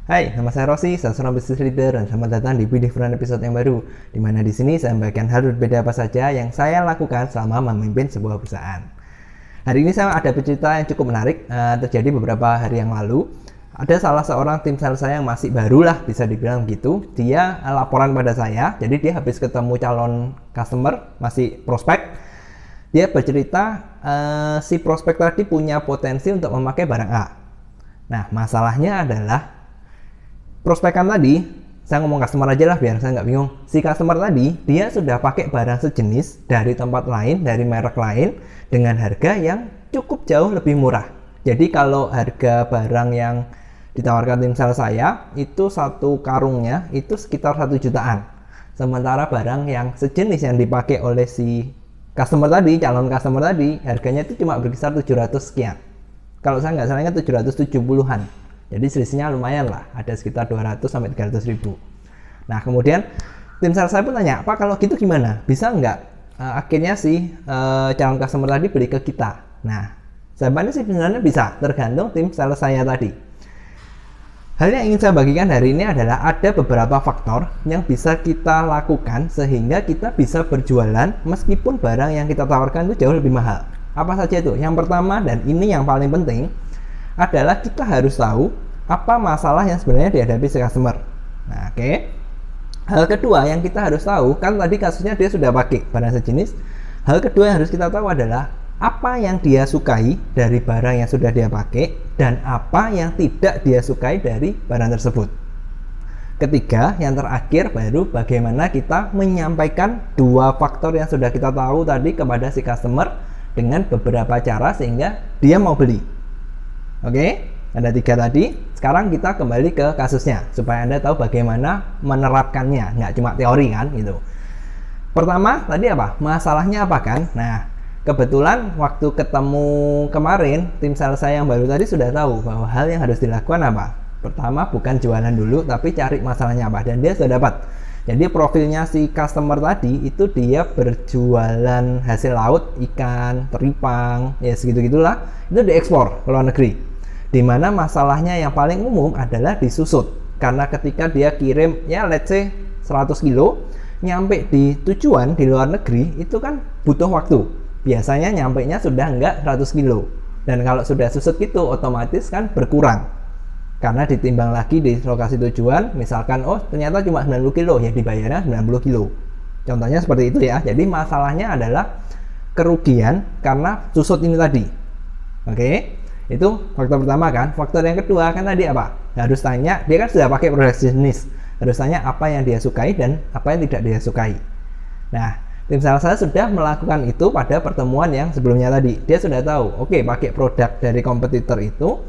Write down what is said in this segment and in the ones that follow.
Hai, nama saya Rossi, saya seorang business leader dan selamat datang di Different episode yang baru. Di mana di sini saya membagikan hal berbeda apa saja yang saya lakukan selama memimpin sebuah perusahaan. Hari ini saya ada cerita yang cukup menarik, terjadi beberapa hari yang lalu. Ada salah seorang tim sales saya yang masih baru lah, bisa dibilang gitu. Dia laporan pada saya, jadi dia habis ketemu calon customer, masih prospek. Dia bercerita si prospek tadi punya potensi untuk memakai barang A. Nah, masalahnya adalah prospekan tadi, saya ngomong customer aja lah biar saya nggak bingung. Si customer tadi, dia sudah pakai barang sejenis dari tempat lain, dari merek lain, dengan harga yang cukup jauh lebih murah. Jadi kalau harga barang yang ditawarkan tim sales saya, itu satu karungnya itu sekitar 1 jutaan. Sementara barang yang sejenis yang dipakai oleh si customer tadi, calon customer tadi, harganya itu cuma berkisar 700 sekian. Kalau saya nggak salahnya 770-an. Jadi selisihnya lumayan lah, ada sekitar 200 sampai 300 ribu. Nah kemudian tim sales saya pun tanya, Pak kalau gitu gimana? Bisa nggak akhirnya si calon customer tadi beli ke kita? Nah jawabannya sih sebenarnya bisa, tergantung tim sales saya tadi. Hal yang ingin saya bagikan hari ini adalah ada beberapa faktor yang bisa kita lakukan sehingga kita bisa berjualan meskipun barang yang kita tawarkan itu jauh lebih mahal. Apa saja itu? Yang pertama dan ini yang paling penting adalah kita harus tahu apa masalah yang sebenarnya dihadapi si customer. Nah, oke. Hal kedua yang kita harus tahu, kan tadi kasusnya dia sudah pakai barang sejenis. Hal kedua yang harus kita tahu adalah apa yang dia sukai dari barang yang sudah dia pakai dan apa yang tidak dia sukai dari barang tersebut. Ketiga, yang terakhir baru bagaimana kita menyampaikan dua faktor yang sudah kita tahu tadi kepada si customer dengan beberapa cara sehingga dia mau beli. Oke, ada 3 tadi. Sekarang kita kembali ke kasusnya supaya Anda tahu bagaimana menerapkannya, nggak cuma teori kan gitu. Pertama, tadi apa? Masalahnya apa kan? Nah, kebetulan waktu ketemu kemarin, tim sales saya yang baru tadi sudah tahu bahwa hal yang harus dilakukan apa? Pertama, bukan jualan dulu, tapi cari masalahnya apa. Dan dia sudah dapat. Jadi profilnya si customer tadi itu dia berjualan hasil laut, ikan, teripang, ya segitu-gitulah. Itu diekspor ke luar negeri. Dimana masalahnya yang paling umum adalah disusut. Karena ketika dia kirim, ya let's say 100 kilo, nyampe di tujuan di luar negeri, itu kan butuh waktu. Biasanya nyampe nya sudah enggak 100 kilo. Dan kalau sudah susut gitu, otomatis kan berkurang. Karena ditimbang lagi di lokasi tujuan, misalkan oh ternyata cuma 90 kilo, ya dibayarnya 90 kilo. Contohnya seperti itu ya. Jadi masalahnya adalah kerugian karena susut ini tadi. Oke, itu faktor pertama kan. Faktor yang kedua kan tadi apa? Harus tanya, dia kan sudah pakai produk jenis. Harus tanya apa yang dia sukai dan apa yang tidak dia sukai. Nah, tim sales saya sudah melakukan itu pada pertemuan yang sebelumnya tadi. Dia sudah tahu, oke, pakai produk dari kompetitor itu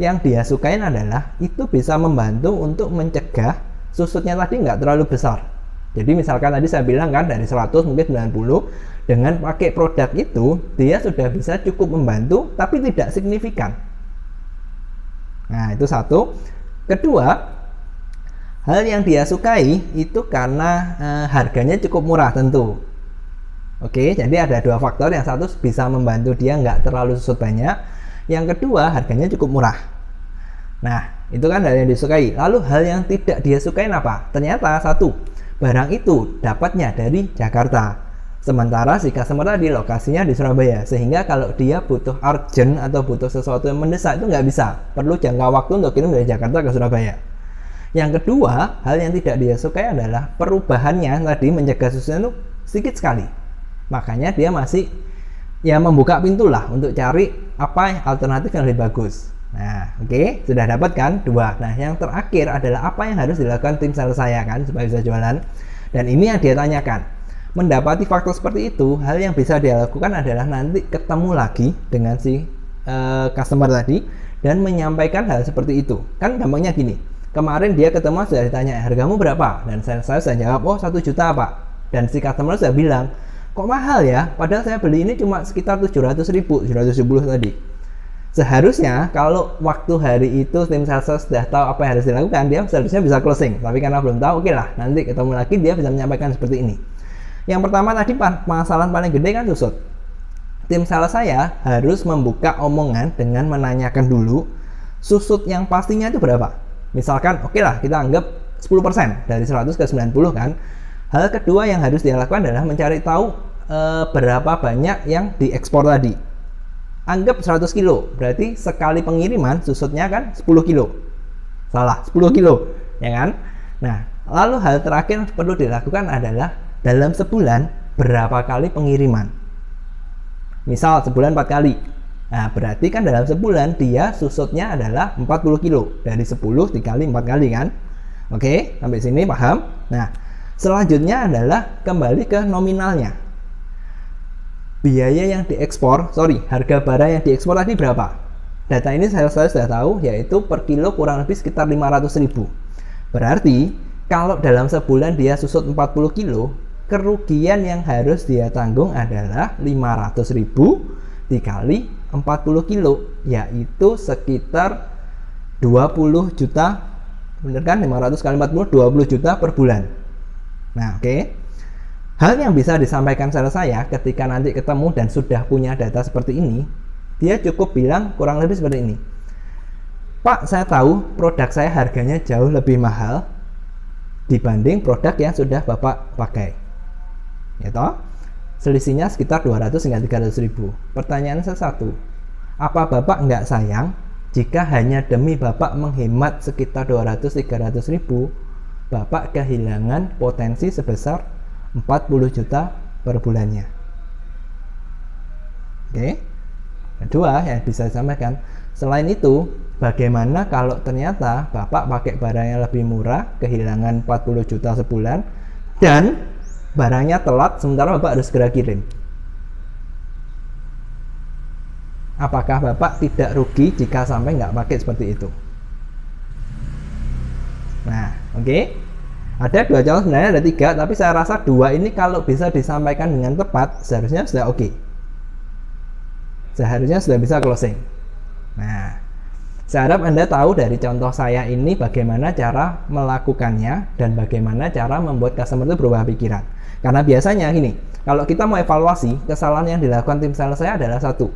yang dia sukain adalah itu bisa membantu untuk mencegah susutnya tadi nggak terlalu besar. Jadi misalkan tadi saya bilang kan dari 100 mungkin 90, dengan pakai produk itu dia sudah bisa cukup membantu tapi tidak signifikan. Nah itu satu. Kedua, hal yang dia sukai itu karena harganya cukup murah tentu. Oke, jadi ada dua faktor. Yang satu bisa membantu dia nggak terlalu susut banyak. Yang kedua, harganya cukup murah. Nah, itu kan hal yang disukai. Lalu hal yang tidak dia sukai apa? Ternyata satu, barang itu dapatnya dari Jakarta. Sementara si customer tadi lokasinya di Surabaya. Sehingga kalau dia butuh urgent atau butuh sesuatu yang mendesak itu nggak bisa. Perlu jangka waktu untuk kirim dari Jakarta ke Surabaya. Yang kedua, hal yang tidak dia sukai adalah perubahannya tadi mencegah susutnya itu sedikit sekali. Makanya dia masih ya membuka pintu lah untuk cari apa alternatif yang lebih bagus. Nah, oke, sudah dapat kan dua. Nah, yang terakhir adalah apa yang harus dilakukan tim sales saya kan supaya bisa jualan. Dan ini yang dia tanyakan. Mendapati faktor seperti itu, hal yang bisa dia lakukan adalah nanti ketemu lagi dengan si customer tadi dan menyampaikan hal seperti itu. Kan gampangnya gini. Kemarin dia ketemu sudah ditanya hargamu berapa? Dan saya sudah jawab, oh 1 juta Pak. Dan si customer sudah bilang, kok mahal ya? Padahal saya beli ini cuma sekitar 700 ribu, 770 tadi. Seharusnya kalau waktu hari itu tim sales sudah tahu apa yang harus dilakukan, dia seharusnya bisa closing. Tapi karena belum tahu, oke lah, nanti ketemu lagi dia bisa menyampaikan seperti ini. Yang pertama tadi masalah paling gede kan susut. Tim sales saya harus membuka omongan dengan menanyakan dulu susut yang pastinya itu berapa. Misalkan oke lah kita anggap 10% dari 100 ke 90 kan. Hal kedua yang harus dia lakukan adalah mencari tahu berapa banyak yang diekspor tadi. Anggap 100 kilo, berarti sekali pengiriman susutnya kan 10 kilo. Salah, 10 kilo, ya kan? Nah, lalu hal terakhir perlu dilakukan adalah dalam sebulan berapa kali pengiriman. Misal sebulan 4 kali. Nah, berarti kan dalam sebulan dia susutnya adalah 40 kilo. Dari 10 dikali 4 kali kan? Oke, sampai sini paham? Nah, selanjutnya adalah kembali ke nominalnya. Biaya yang diekspor, harga barang yang diekspor tadi berapa? Data ini saya sudah tahu, yaitu per kilo kurang lebih sekitar 500.000. Berarti, kalau dalam sebulan dia susut 40 kilo, kerugian yang harus dia tanggung adalah 500.000 dikali 40 kilo, yaitu sekitar 20 juta, bener kan? 500 kali 40, 20 juta per bulan. Nah, oke. Hal yang bisa disampaikan secara saya ketika nanti ketemu dan sudah punya data seperti ini, dia cukup bilang kurang lebih seperti ini. Pak, saya tahu produk saya harganya jauh lebih mahal dibanding produk yang sudah Bapak pakai. Ya toh? Selisihnya sekitar 200 hingga 300.000. Pertanyaan saya satu, apa Bapak nggak sayang jika hanya demi Bapak menghemat sekitar 200-300.000, Bapak kehilangan potensi sebesar 40 juta per bulannya? Oke. Kedua yang bisa disampaikan, selain itu, bagaimana kalau ternyata Bapak pakai barang yang lebih murah, kehilangan 40 juta sebulan, dan barangnya telat sementara Bapak harus segera kirim? Apakah Bapak tidak rugi jika sampai nggak pakai seperti itu? Nah, oke. Ada dua contoh, sebenarnya ada tiga, tapi saya rasa dua ini kalau bisa disampaikan dengan tepat, seharusnya sudah oke. Seharusnya sudah bisa closing. Nah, saya harap Anda tahu dari contoh saya ini bagaimana cara melakukannya dan bagaimana cara membuat customer itu berubah pikiran. Karena biasanya gini, kalau kita mau evaluasi, kesalahan yang dilakukan tim sales saya adalah satu,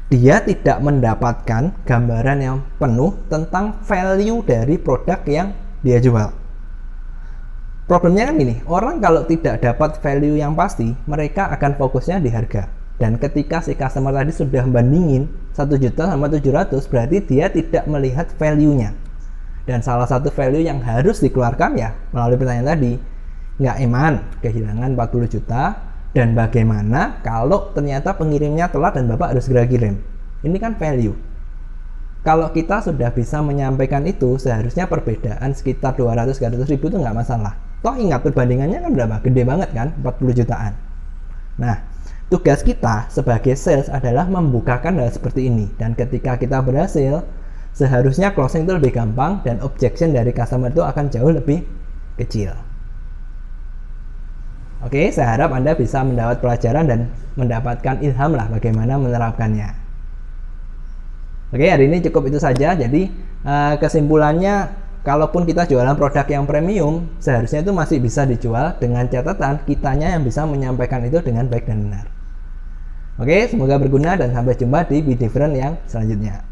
dia tidak mendapatkan gambaran yang penuh tentang value dari produk yang dia jual. Problemnya kan gini, orang kalau tidak dapat value yang pasti, mereka akan fokusnya di harga. Dan ketika si customer tadi sudah bandingin 1 juta sama 700, berarti dia tidak melihat value-nya. Dan salah satu value yang harus dikeluarkan ya melalui pertanyaan tadi, nggak eman kehilangan 40 juta, dan bagaimana kalau ternyata pengirimnya telat dan Bapak harus segera kirim. Ini kan value. Kalau kita sudah bisa menyampaikan itu, seharusnya perbedaan sekitar 200-300 ribu itu nggak masalah. Toh ingat perbandingannya kan berapa? Gede banget kan? 40 jutaan. Nah, tugas kita sebagai sales adalah membukakan hal seperti ini. Dan ketika kita berhasil, seharusnya closing itu lebih gampang dan objection dari customer itu akan jauh lebih kecil. Oke, saya harap Anda bisa mendapat pelajaran dan mendapatkan ilham lah bagaimana menerapkannya. Oke, hari ini cukup itu saja. Jadi kesimpulannya, kalaupun kita jualan produk yang premium, seharusnya itu masih bisa dijual dengan catatan kitanya yang bisa menyampaikan itu dengan baik dan benar. Oke, semoga berguna dan sampai jumpa di Be Different yang selanjutnya.